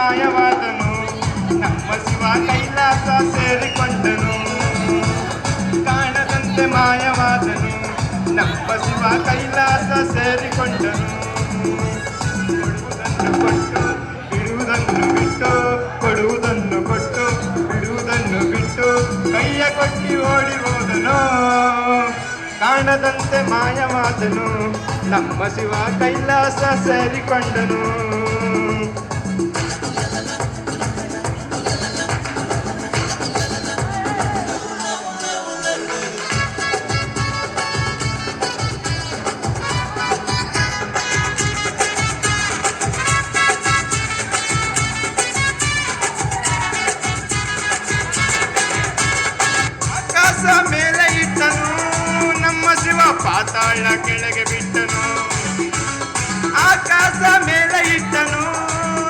ಮಾಯವಾದನು ನಮ್ಮ ಶಿವ ಕೈಲಾಸ ಸೇರಿಕೊಂಡನು ಕಾಣದಂತೆ ಮಾಯವಾದನು ನಮ್ಮ ಶಿವ ಕೈಲಾಸ ಸೇರಿಕೊಂಡನು ಕೊಡುವುದನ್ನು ಕೊಟ್ಟು ಬಿಡುವುದನ್ನು ಬಿಟ್ಟು ಕೈಯ ಕೊಟ್ಟಿ ಓಡಿ ಹೋದನು ಕಾಣದಂತೆ ಮಾಯವಾದನು ನಮ್ಮ ಶಿವ ಕೈಲಾಸ ಸೇರಿಕೊಂಡನು ಮೇಲೆ ಇಟ್ಟನು ನಮ್ಮ ಶಿವ ಪಾತಾಳ ಕೆಳಗೆ ಬಿಟ್ಟನು ಆಕಾಶ ಮೇಲೆ ಇಟ್ಟನು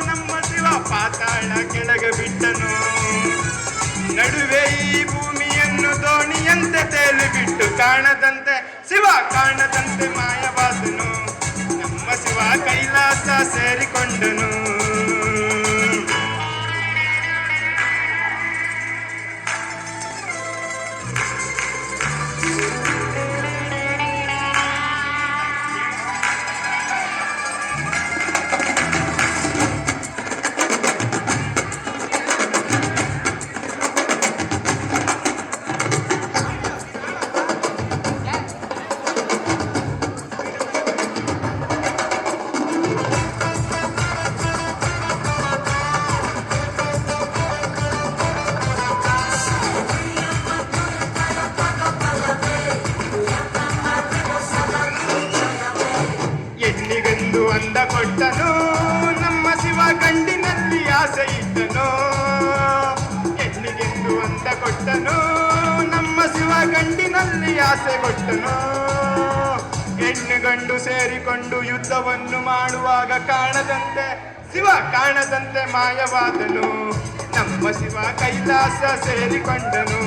ನಮ್ಮ ಶಿವ ಪಾತಾಳ ಕೆಳಗೆ ಬಿಟ್ಟನು ನಡುವೆ ಈ ಭೂಮಿಯನ್ನು ದೋಣಿಯಂತೆ ತೇಲಿ ಬಿಟ್ಟು ಕಾಣದಂತೆ ಶಿವ ಕಾಣದಂತೆ ಮಾಯವಾದನು ನಮ್ಮ ಶಿವ ಕೈಲಾಸ ಸೇರಿಕೊಂಡನು ಹೆಣ್ಣಿಗೆಂದು ಅಂದ ಕೊಟ್ಟನು ನಮ್ಮ ಶಿವ ಗಂಡಿನಲ್ಲಿ ಆಸೆ ಇದ್ದನು ಹೆಣ್ಣಿಗೆಂದು ಅಂದ ಕೊಟ್ಟನು ನಮ್ಮ ಶಿವ ಗಂಡಿನಲ್ಲಿ ಆಸೆ ಕೊಟ್ಟನು ಹೆಣ್ಣು ಗಂಡು ಸೇರಿಕೊಂಡು ಯುದ್ಧವನ್ನು ಮಾಡುವಾಗ ಕಾಣದಂತೆ ಶಿವ ಕಾಣದಂತೆ ಮಾಯವಾದನು ನಮ್ಮ ಶಿವ ಕೈಲಾಸ ಸೇರಿಕೊಂಡನು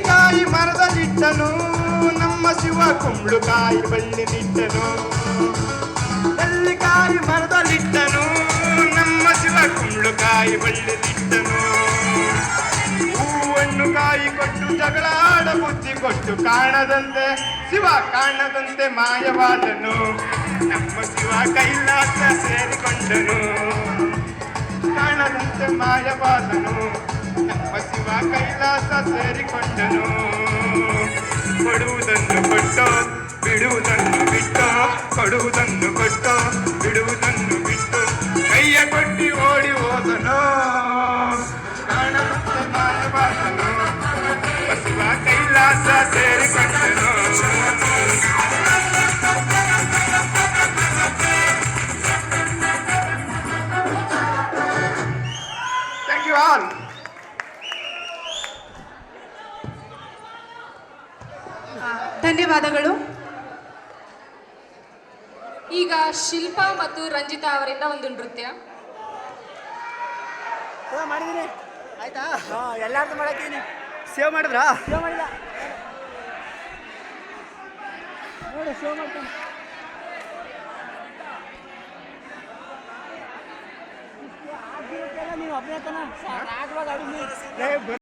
ಕಾಯಿ ಮರದಲ್ಲಿಟ್ಟನು ನಮ್ಮ ಶಿವ ಕುಂಬಳಕಾಯಿ ಬಳ್ಳಿ ನಿಟ್ಟನು ಕಾಯಿ ಮರದಲ್ಲಿಟ್ಟನು ನಮ್ಮ ಶಿವ ಕುಂಬಳಕಾಯಿ ಬಳ್ಳಿ ನಿಟ್ಟನು ಹೂವನ್ನು ಕಾಯಿ ಕೊಟ್ಟು ಜಗಳಾಡ ಬುದ್ಧಿ ಕೊಟ್ಟು ಕಾಣದಂತೆ ಶಿವ ಕಾಣದಂತೆ ಮಾಯವಾದನು ನಮ್ಮ ಶಿವ ಕೈಲಾಸ ಸೇರಿಕೊಂಡನು ಕಾಣದಂತೆ ಮಾಯವಾದನು ನಮ್ಮ ಶಿವ ಕೈಲಾಸ ಸೇರಿಕೊಂಡನು ಕೊಡುವುದನ್ನು ಕೊಟ್ಟು ಬಿಡುವುದನ್ನು ಬಿಟ್ಟು ಕೊಡುವುದನ್ನು ಕೊಟ್ಟು ಬಿಡುವುದನ್ನು ಬಿಟ್ಟು ಕೈಯ ಕೊಟ್ಟಿ ಓಡಿ ಹೋದನು ಕಾಣದಂತೆ ಮಾಯವಾದನು ನಮ್ಮ ಶಿವ ಕೈಲಾಸ ಸೇರಿಕೊಂಡನು ಥ್ಯಾಂಕ್ ಯು ಆಲ್. ಧನ್ಯವಾದಗಳು. ಈಗ ಶಿಲ್ಪಾ ಮತ್ತು ರಂಜಿತಾ ಅವರಿಂದ ಒಂದು ನೃತ್ಯ. ಮಾಡಿದ್ದೀನಿ ಆಯ್ತಾ? ಎಲ್ಲಾರ್ದು ಮಾಡತ್ತೀನಿ. ಸೇವ್ ಮಾಡಿದ್ರಾ? ಸೇವ್ ಮಾಡಿಲ್ಲ ನೋಡಿ, ಸೇವ್ ಮಾಡ್ತೀನಿ. ನೀವು ಒಬ್ಬನೇ ತಾನ